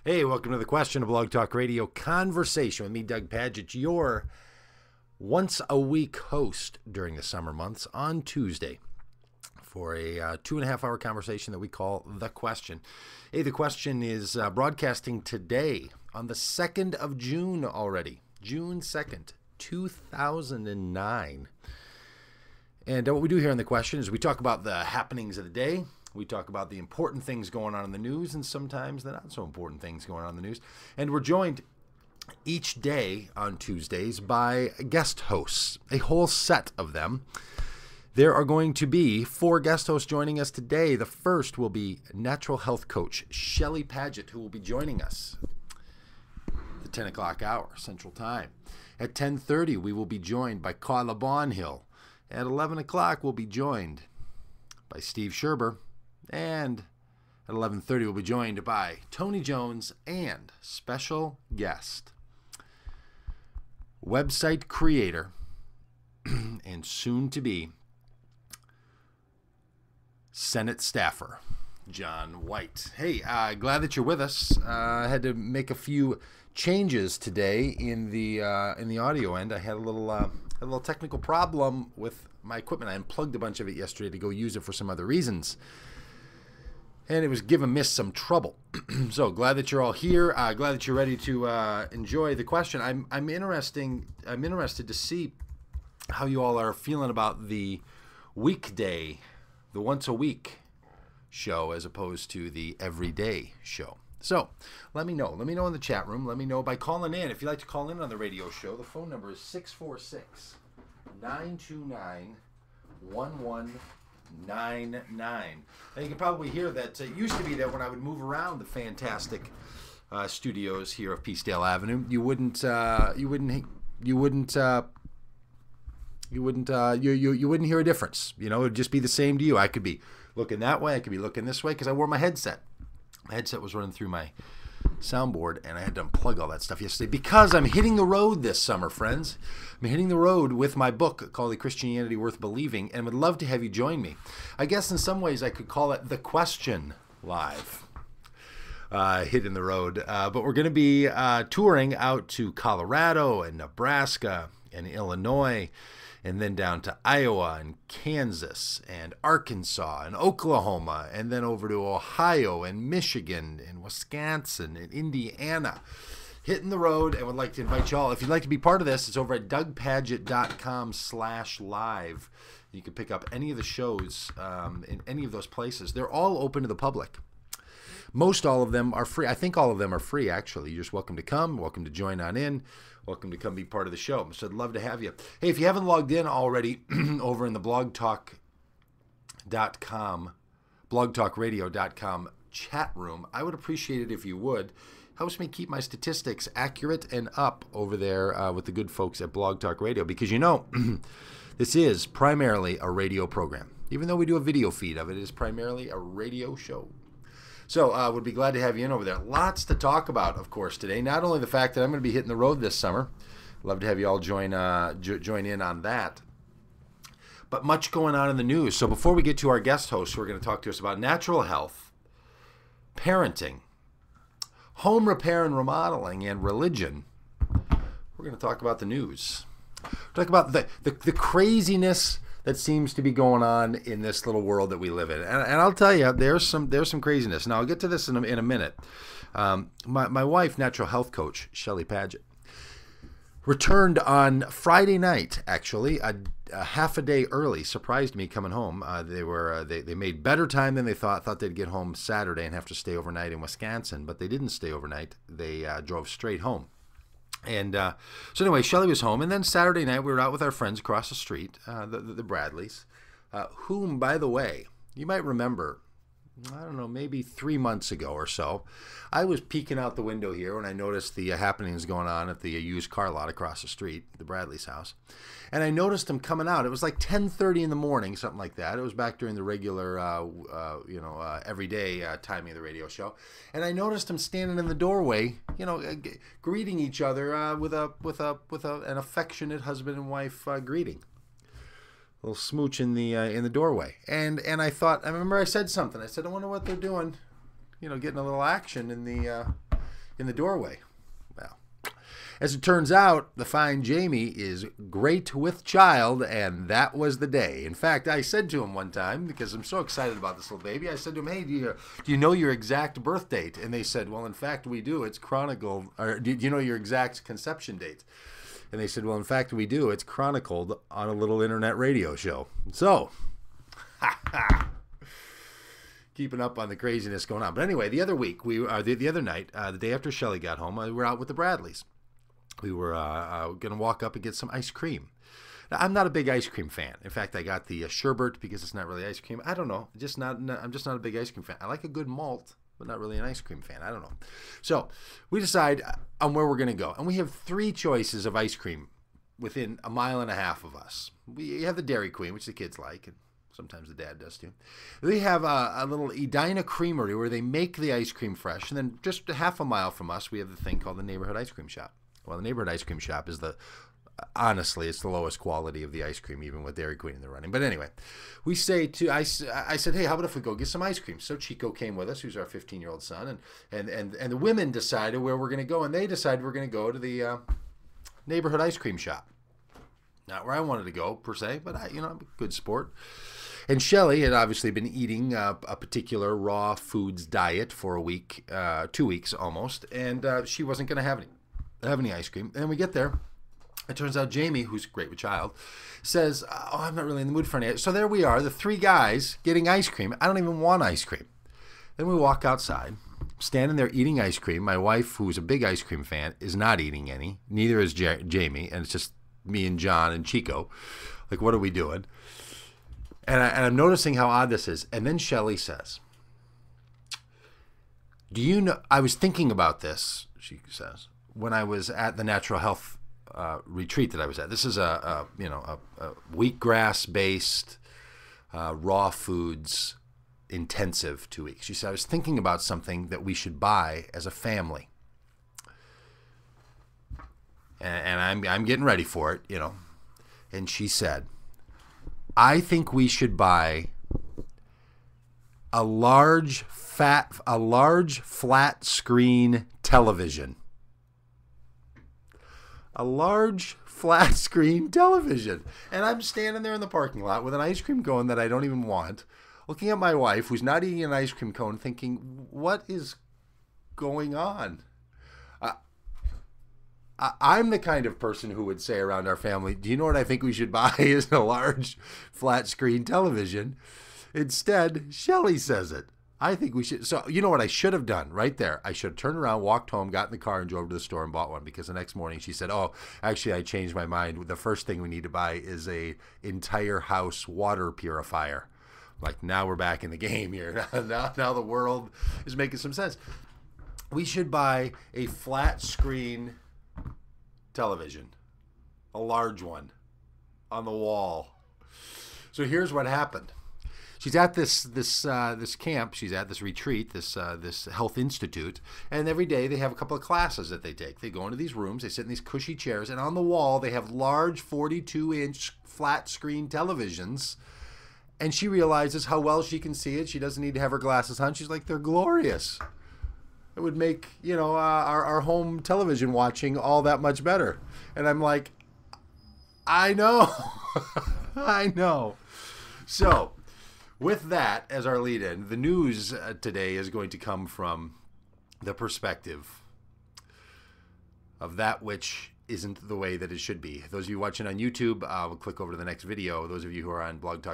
Hey, welcome to The Question, a Blog Talk Radio conversation with me, Doug Pagitt, your once-a-week host during the summer months on Tuesday for a 2.5-hour conversation that we call The Question. Hey, The Question is broadcasting today on the 2nd of June already, June 2nd, 2009. And what we do here on The Question is we talk about the happenings of the day. We talk about the important things going on in the news and sometimes the not so important things going on in the news. And we're joined each day on Tuesdays by guest hosts, a whole set of them. There are going to be 4 guest hosts joining us today. The first will be natural health coach Shelly Pagitt, who will be joining us at the 10 o'clock hour Central Time. At 10:30, we will be joined by Carla Bonhill. At 11 o'clock, we'll be joined by Steve Scherber. And at 11:30, we'll be joined by Tony Jones and special guest, website creator, and soon-to-be Senate staffer, John White. Hey, glad that you're with us. I had to make a few changes today in the audio end. I had a little technical problem with my equipment. I unplugged a bunch of it yesterday to go use it for some other reasons. And it was giving Miss some trouble. So glad that you're all here. Glad that you're ready to enjoy The Question. I'm interested to see how you all are feeling about the weekday, the once a week show as opposed to the everyday show. So let me know. Let me know in the chat room. Let me know by calling in. If you'd like to call in on the radio show, the phone number is 646-929-1199. Now you can probably hear that it used to be that when I would move around the fantastic studios here of Peacedale Avenue, you wouldn't hear a difference. You know, it would just be the same to you. I could be looking that way, I could be looking this way because I wore my headset. My headset was running through my soundboard, and I had to unplug all that stuff yesterday because I'm hitting the road this summer, friends. I'm hitting the road with my book called The Christianity Worth Believing, and would love to have you join me. I guess in some ways I could call it The Question Live. Hitting the road. But we're going to be touring out to Colorado and Nebraska and Illinois, and then down to Iowa and Kansas and Arkansas and Oklahoma, and then over to Ohio and Michigan and Wisconsin and Indiana. Hitting the road, and would like to invite you all. If you'd like to be part of this, it's over at dougpagitt.com/live. You can pick up any of the shows in any of those places. They're all open to the public. Most all of them are free. I think all of them are free, actually. You're just welcome to come, welcome to join on in, welcome to come be part of the show. So I'd love to have you. Hey, if you haven't logged in already over in the blogtalkradio.com chat room, I would appreciate it if you would. Helps me keep my statistics accurate and up over there with the good folks at Blog Talk Radio, because you know, this is primarily a radio program. Even though we do a video feed of it, it is primarily a radio show. So would be glad to have you in over there. Lots to talk about, of course, today. Not only the fact that I'm going to be hitting the road this summer. Love to have you all join in on that. But much going on in the news. So before we get to our guest hosts who are going to talk to us about natural health, parenting, home repair and remodeling, and religion, we're going to talk about the news. Talk about the craziness that seems to be going on in this little world that we live in. And I'll tell you, there's some craziness. Now, I'll get to this in a minute. My wife, natural health coach, Shelly Pagitt, returned on Friday night, actually, a half a day early. Surprised me coming home. They made better time than they thought. Thought they'd get home Saturday and have to stay overnight in Wisconsin, but they didn't stay overnight. They drove straight home. And so anyway, Shelly was home, and then Saturday night we were out with our friends across the street, the Bradleys, whom, by the way, you might remember I don't know, maybe 3 months ago or so, I was peeking out the window here when I noticed the happenings going on at the used car lot across the street, the Bradley's house. And I noticed them coming out. It was like 10:30 in the morning, something like that. It was back during the regular, everyday timing of the radio show. And I noticed them standing in the doorway, greeting each other with an affectionate husband and wife greeting. Little smooch in the doorway, and I thought, I remember I said something. I said, I wonder what they're doing, getting a little action in the doorway. Well, as it turns out, the fine Jamie is great with child, and that was the day. In fact, I said to him one time, because I'm so excited about this little baby, I said to him, hey, do you know your exact birth date? And they said, well, in fact, we do. It's chronicled. Or do you know your exact conception date? And they said, well, in fact, we do. It's chronicled on a little internet radio show. So, keeping up on the craziness going on. But anyway, the other week, the other night, the day after Shelley got home, we were out with the Bradleys. We were going to walk up and get some ice cream. Now, I'm not a big ice cream fan. In fact, I got the sherbet because it's not really ice cream. I don't know. I'm just not a big ice cream fan. I like a good malt, but not really an ice cream fan. I don't know. So we decide on where we're going to go. And we have 3 choices of ice cream within a mile and a half of us. We have the Dairy Queen, which the kids like, and sometimes the dad does too. We have a little Edina Creamery where they make the ice cream fresh. And then just a half a mile from us, we have the thing called the Neighborhood Ice Cream Shop. Well, the Neighborhood Ice Cream Shop is honestly, it's the lowest quality of the ice cream, even with Dairy Queen in the running. But anyway, we say I said, hey, how about if we go get some ice cream? So Chico came with us, who's our 15-year-old son, and the women decided where we're going to go, and they decided we're going to go to the Neighborhood Ice Cream Shop. Not where I wanted to go, per se, but I'm a good sport. And Shelley had obviously been eating a particular raw foods diet for a week, 2 weeks almost, and she wasn't going to have any ice cream. And we get there. It turns out Jamie, who's great with child, says, oh, I'm not really in the mood for any. So there we are, the 3 guys getting ice cream. I don't even want ice cream. Then we walk outside, standing there eating ice cream. My wife, who's a big ice cream fan, is not eating any. Neither is Jamie, and it's just me and John and Chico. Like, what are we doing? And I'm noticing how odd this is. And then Shelley says, do you know, I was thinking about this, she says, when I was at the Natural Health retreat that I was at. This is a wheatgrass-based raw foods intensive 2 weeks. She said, I was thinking about something that we should buy as a family. And I'm getting ready for it, And she said, I think we should buy a large flat screen television. A large flat screen television. And I'm standing there in the parking lot with an ice cream cone that I don't even want, looking at my wife who's not eating an ice cream cone, thinking, what is going on? I'm the kind of person who would say around our family, do you know what I think we should buy is a large flat screen television? Instead, Shelley says it. I think we should. So you know what I should have done right there? I should have turned around, walked home, got in the car, and drove to the store and bought one, because the next morning she said, oh, actually, I changed my mind. The first thing we need to buy is a entire house water purifier. Like, now we're back in the game here. Now the world is making some sense. We should buy a flat screen television, a large one, on the wall. So here's what happened. She's at this camp. She's at this retreat, this health institute, and every day they have a couple of classes that they take. They go into these rooms, they sit in these cushy chairs, and on the wall they have large 42-inch flat screen televisions. And she realizes how well she can see it. She doesn't need to have her glasses on. She's like, they're glorious. It would make our home television watching all that much better. And I'm like, I know, I know. So, with that as our lead-in, the news today is going to come from the perspective of that which isn't the way that it should be. Those of you watching on YouTube, we'll click over to the next video. Those of you who are on Blog Talk